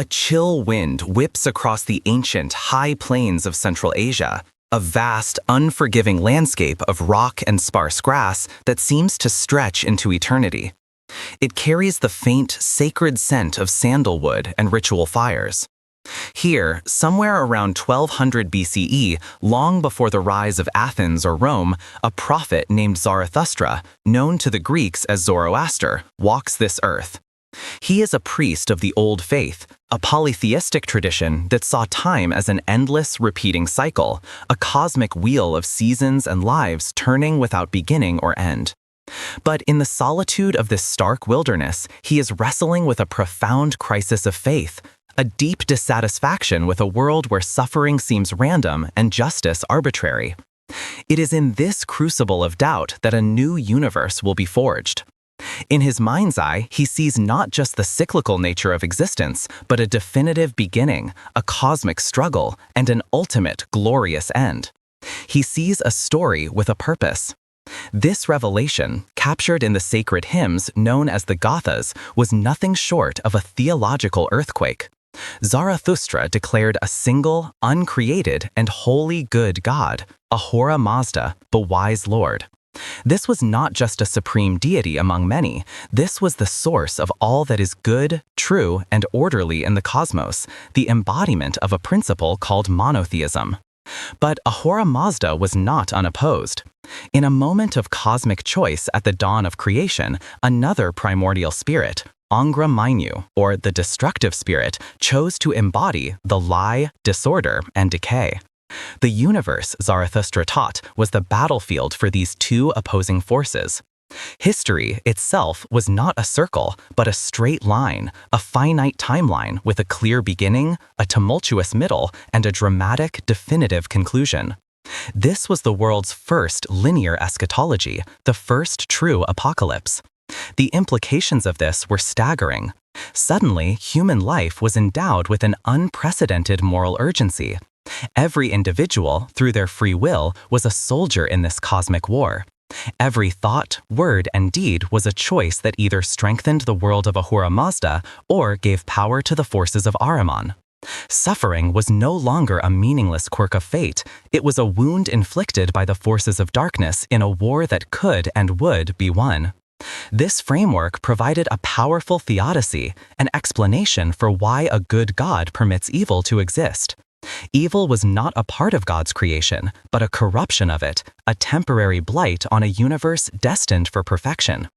A chill wind whips across the ancient, high plains of Central Asia, a vast, unforgiving landscape of rock and sparse grass that seems to stretch into eternity. It carries the faint, sacred scent of sandalwood and ritual fires. Here, somewhere around 1200 BCE, long before the rise of Athens or Rome, a prophet named Zarathustra, known to the Greeks as Zoroaster, walks this earth. He is a priest of the Old Faith, a polytheistic tradition that saw time as an endless, repeating cycle, a cosmic wheel of seasons and lives turning without beginning or end. But in the solitude of this stark wilderness, he is wrestling with a profound crisis of faith, a deep dissatisfaction with a world where suffering seems random and justice arbitrary. It is in this crucible of doubt that a new universe will be forged. In his mind's eye, he sees not just the cyclical nature of existence, but a definitive beginning, a cosmic struggle, and an ultimate glorious end. He sees a story with a purpose. This revelation, captured in the sacred hymns known as the Gathas, was nothing short of a theological earthquake. Zarathustra declared a single, uncreated, and wholly good God, Ahura Mazda, the wise Lord. This was not just a supreme deity among many. This was the source of all that is good, true, and orderly in the cosmos, the embodiment of a principle called monotheism. But Ahura Mazda was not unopposed. In a moment of cosmic choice at the dawn of creation, another primordial spirit, Angra Mainyu, or the destructive spirit, chose to embody the lie, disorder, and decay. The universe, Zarathustra taught, was the battlefield for these two opposing forces. History itself was not a circle, but a straight line, a finite timeline with a clear beginning, a tumultuous middle, and a dramatic, definitive conclusion. This was the world's first linear eschatology, the first true apocalypse. The implications of this were staggering. Suddenly, human life was endowed with an unprecedented moral urgency. Every individual, through their free will, was a soldier in this cosmic war. Every thought, word, and deed was a choice that either strengthened the world of Ahura Mazda or gave power to the forces of Ahriman. Suffering was no longer a meaningless quirk of fate. It was a wound inflicted by the forces of darkness in a war that could and would be won. This framework provided a powerful theodicy, an explanation for why a good God permits evil to exist. Evil was not a part of God's creation, but a corruption of it, a temporary blight on a universe destined for perfection.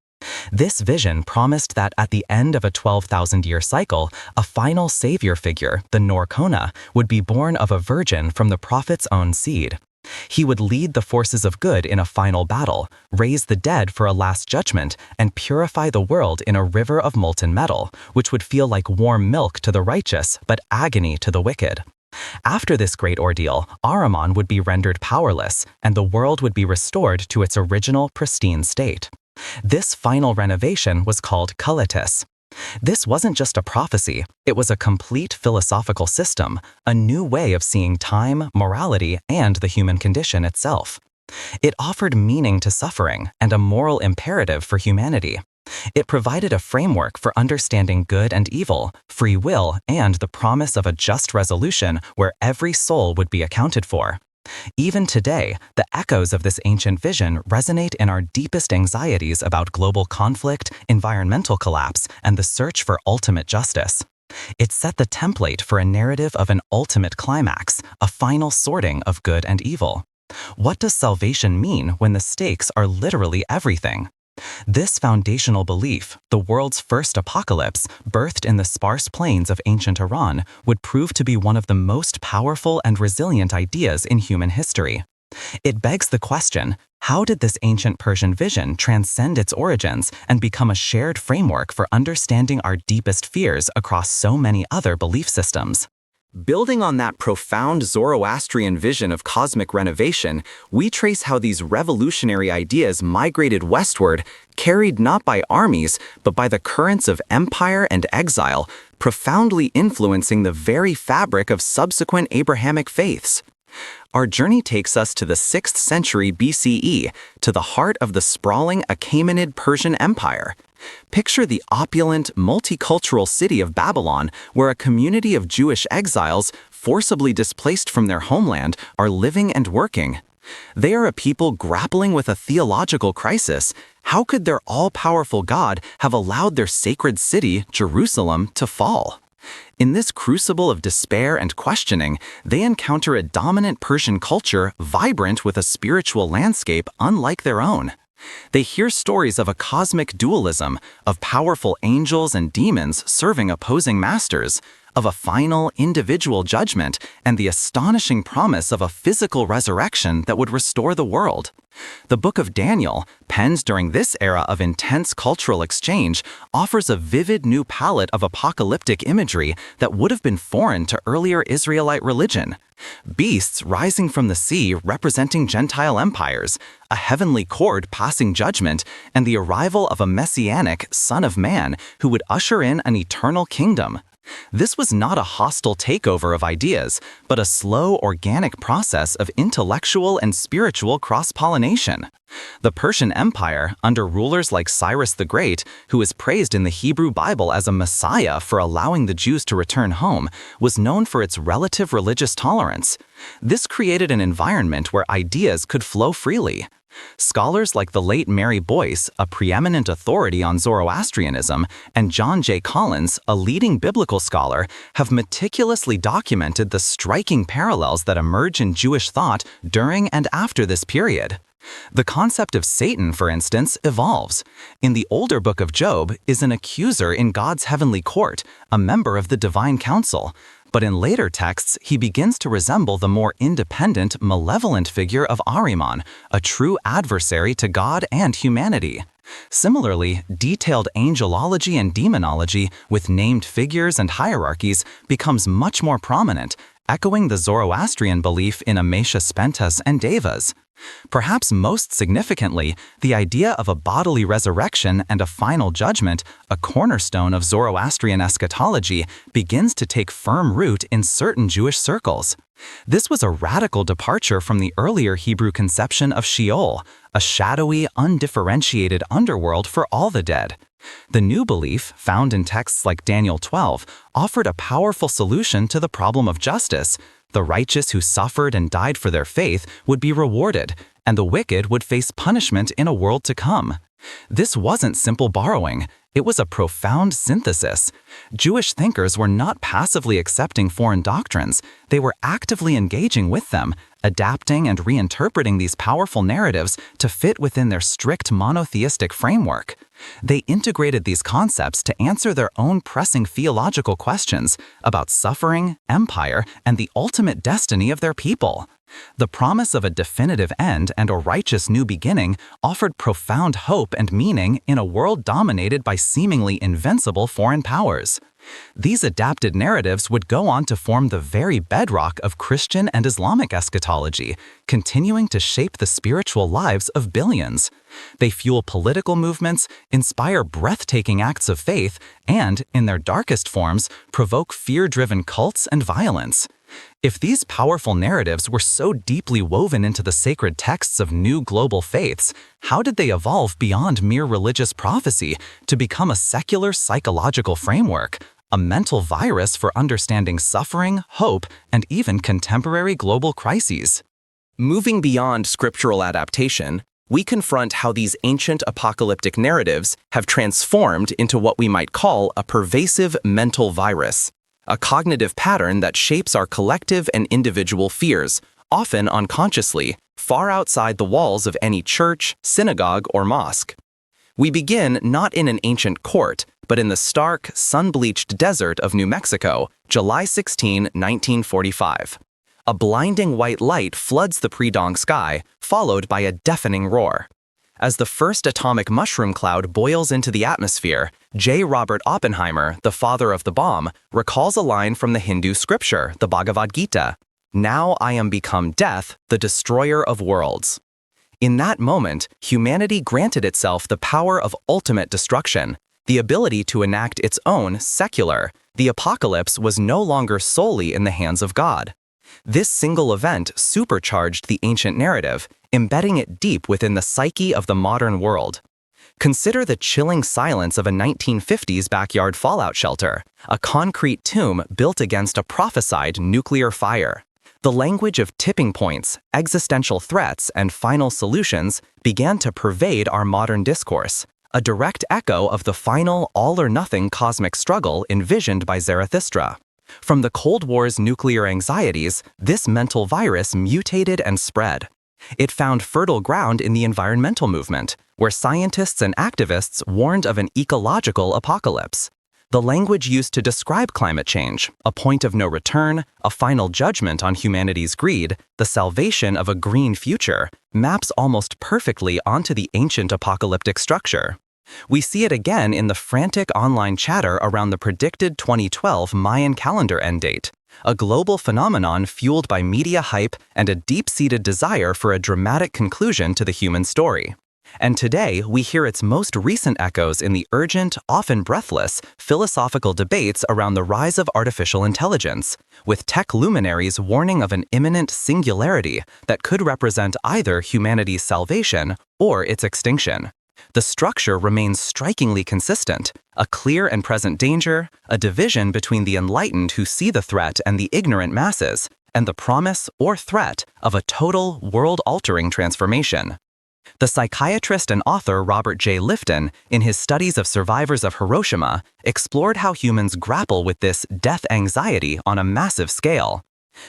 This vision promised that at the end of a 12,000-year cycle, a final savior figure, the Norkona, would be born of a virgin from the prophet's own seed. He would lead the forces of good in a final battle, raise the dead for a last judgment, and purify the world in a river of molten metal, which would feel like warm milk to the righteous, but agony to the wicked. After this great ordeal, Ahriman would be rendered powerless, and the world would be restored to its original pristine state. This final renovation was called Kalitis. This wasn't just a prophecy, it was a complete philosophical system, a new way of seeing time, morality, and the human condition itself. It offered meaning to suffering and a moral imperative for humanity. It provided a framework for understanding good and evil, free will, and the promise of a just resolution where every soul would be accounted for. Even today, the echoes of this ancient vision resonate in our deepest anxieties about global conflict, environmental collapse, and the search for ultimate justice. It set the template for a narrative of an ultimate climax, a final sorting of good and evil. What does salvation mean when the stakes are literally everything? This foundational belief, the world's first apocalypse, birthed in the sparse plains of ancient Iran, would prove to be one of the most powerful and resilient ideas in human history. It begs the question, how did this ancient Persian vision transcend its origins and become a shared framework for understanding our deepest fears across so many other belief systems? Building on that profound Zoroastrian vision of cosmic renovation, we trace how these revolutionary ideas migrated westward, carried not by armies, but by the currents of empire and exile, profoundly influencing the very fabric of subsequent Abrahamic faiths. Our journey takes us to the 6th century BCE, to the heart of the sprawling Achaemenid Persian Empire. Picture the opulent, multicultural city of Babylon, where a community of Jewish exiles, forcibly displaced from their homeland, are living and working. They are a people grappling with a theological crisis. How could their all-powerful God have allowed their sacred city, Jerusalem, to fall? In this crucible of despair and questioning, they encounter a dominant Persian culture vibrant with a spiritual landscape unlike their own. They hear stories of a cosmic dualism, of powerful angels and demons serving opposing masters, of a final, individual judgment, and the astonishing promise of a physical resurrection that would restore the world. The Book of Daniel, penned during this era of intense cultural exchange, offers a vivid new palette of apocalyptic imagery that would have been foreign to earlier Israelite religion. Beasts rising from the sea representing Gentile empires, a heavenly court passing judgment, and the arrival of a messianic Son of Man who would usher in an eternal kingdom. This was not a hostile takeover of ideas, but a slow, organic process of intellectual and spiritual cross-pollination. The Persian Empire, under rulers like Cyrus the Great, who is praised in the Hebrew Bible as a messiah for allowing the Jews to return home, was known for its relative religious tolerance. This created an environment where ideas could flow freely. Scholars like the late Mary Boyce, a preeminent authority on Zoroastrianism, and John J. Collins, a leading biblical scholar, have meticulously documented the striking parallels that emerge in Jewish thought during and after this period. The concept of Satan, for instance, evolves. In the older book of Job is an accuser in God's heavenly court, a member of the divine council. But in later texts, he begins to resemble the more independent, malevolent figure of Ahriman, a true adversary to God and humanity. Similarly, detailed angelology and demonology, with named figures and hierarchies, becomes much more prominent, echoing the Zoroastrian belief in Amesha-Spentas and Devas. Perhaps most significantly, the idea of a bodily resurrection and a final judgment, a cornerstone of Zoroastrian eschatology, begins to take firm root in certain Jewish circles. This was a radical departure from the earlier Hebrew conception of Sheol, a shadowy, undifferentiated underworld for all the dead. The new belief, found in texts like Daniel 12, offered a powerful solution to the problem of justice. The righteous who suffered and died for their faith would be rewarded, and the wicked would face punishment in a world to come. This wasn't simple borrowing. It was a profound synthesis. Jewish thinkers were not passively accepting foreign doctrines. They were actively engaging with them, adapting and reinterpreting these powerful narratives to fit within their strict monotheistic framework. They integrated these concepts to answer their own pressing theological questions about suffering, empire, and the ultimate destiny of their people. The promise of a definitive end and a righteous new beginning offered profound hope and meaning in a world dominated by seemingly invincible foreign powers. These adapted narratives would go on to form the very bedrock of Christian and Islamic eschatology, continuing to shape the spiritual lives of billions. They fuel political movements, inspire breathtaking acts of faith, and, in their darkest forms, provoke fear-driven cults and violence. If these powerful narratives were so deeply woven into the sacred texts of new global faiths, how did they evolve beyond mere religious prophecy to become a secular psychological framework, a mental virus for understanding suffering, hope, and even contemporary global crises? Moving beyond scriptural adaptation, we confront how these ancient apocalyptic narratives have transformed into what we might call a pervasive mental virus. A cognitive pattern that shapes our collective and individual fears, often unconsciously, far outside the walls of any church, synagogue, or mosque. We begin not in an ancient court, but in the stark, sun-bleached desert of New Mexico, July 16, 1945. A blinding white light floods the pre-dawn sky, followed by a deafening roar. As the first atomic mushroom cloud boils into the atmosphere, J. Robert Oppenheimer, the father of the bomb, recalls a line from the Hindu scripture, the Bhagavad Gita, "Now I am become death, the destroyer of worlds." In that moment, humanity granted itself the power of ultimate destruction, the ability to enact its own secular. The apocalypse was no longer solely in the hands of God. This single event supercharged the ancient narrative, embedding it deep within the psyche of the modern world. Consider the chilling silence of a 1950s backyard fallout shelter, a concrete tomb built against a prophesied nuclear fire. The language of tipping points, existential threats, and final solutions began to pervade our modern discourse, a direct echo of the final all-or-nothing cosmic struggle envisioned by Zarathustra. From the Cold War's nuclear anxieties, this mental virus mutated and spread. It found fertile ground in the environmental movement, where scientists and activists warned of an ecological apocalypse. The language used to describe climate change, a point of no return, a final judgment on humanity's greed, the salvation of a green future, maps almost perfectly onto the ancient apocalyptic structure. We see it again in the frantic online chatter around the predicted 2012 Mayan calendar end date, a global phenomenon fueled by media hype and a deep-seated desire for a dramatic conclusion to the human story. And today, we hear its most recent echoes in the urgent, often breathless, philosophical debates around the rise of artificial intelligence, with tech luminaries warning of an imminent singularity that could represent either humanity's salvation or its extinction. The structure remains strikingly consistent: a clear and present danger, a division between the enlightened who see the threat and the ignorant masses, and the promise or threat of a total, world-altering transformation. The psychiatrist and author Robert J. Lifton, in his studies of survivors of Hiroshima, explored how humans grapple with this death anxiety on a massive scale.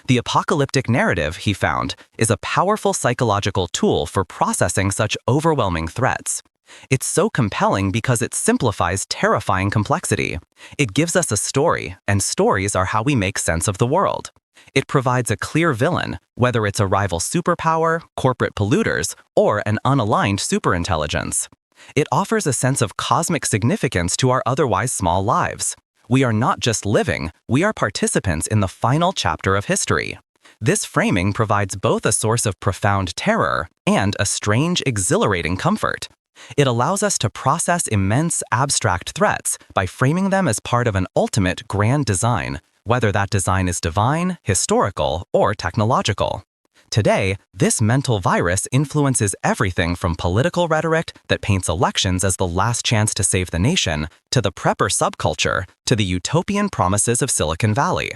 The apocalyptic narrative, he found, is a powerful psychological tool for processing such overwhelming threats. It's so compelling because it simplifies terrifying complexity. It gives us a story, and stories are how we make sense of the world. It provides a clear villain, whether it's a rival superpower, corporate polluters, or an unaligned superintelligence. It offers a sense of cosmic significance to our otherwise small lives. We are not just living, we are participants in the final chapter of history. This framing provides both a source of profound terror and a strange, exhilarating comfort. It allows us to process immense, abstract threats by framing them as part of an ultimate grand design, whether that design is divine, historical, or technological. Today, this mental virus influences everything from political rhetoric that paints elections as the last chance to save the nation, to the prepper subculture, to the utopian promises of Silicon Valley.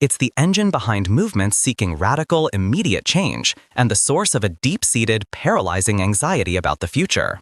It's the engine behind movements seeking radical, immediate change, and the source of a deep-seated, paralyzing anxiety about the future.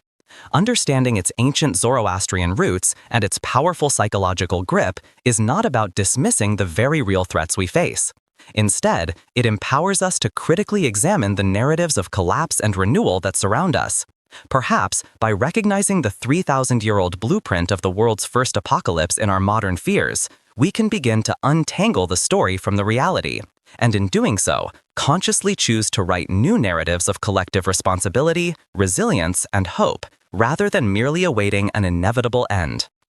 Understanding its ancient Zoroastrian roots and its powerful psychological grip is not about dismissing the very real threats we face. Instead, it empowers us to critically examine the narratives of collapse and renewal that surround us. Perhaps, by recognizing the 3,000-year-old blueprint of the world's first apocalypse in our modern fears, we can begin to untangle the story from the reality, and in doing so, consciously choose to write new narratives of collective responsibility, resilience, and hope, rather than merely awaiting an inevitable end.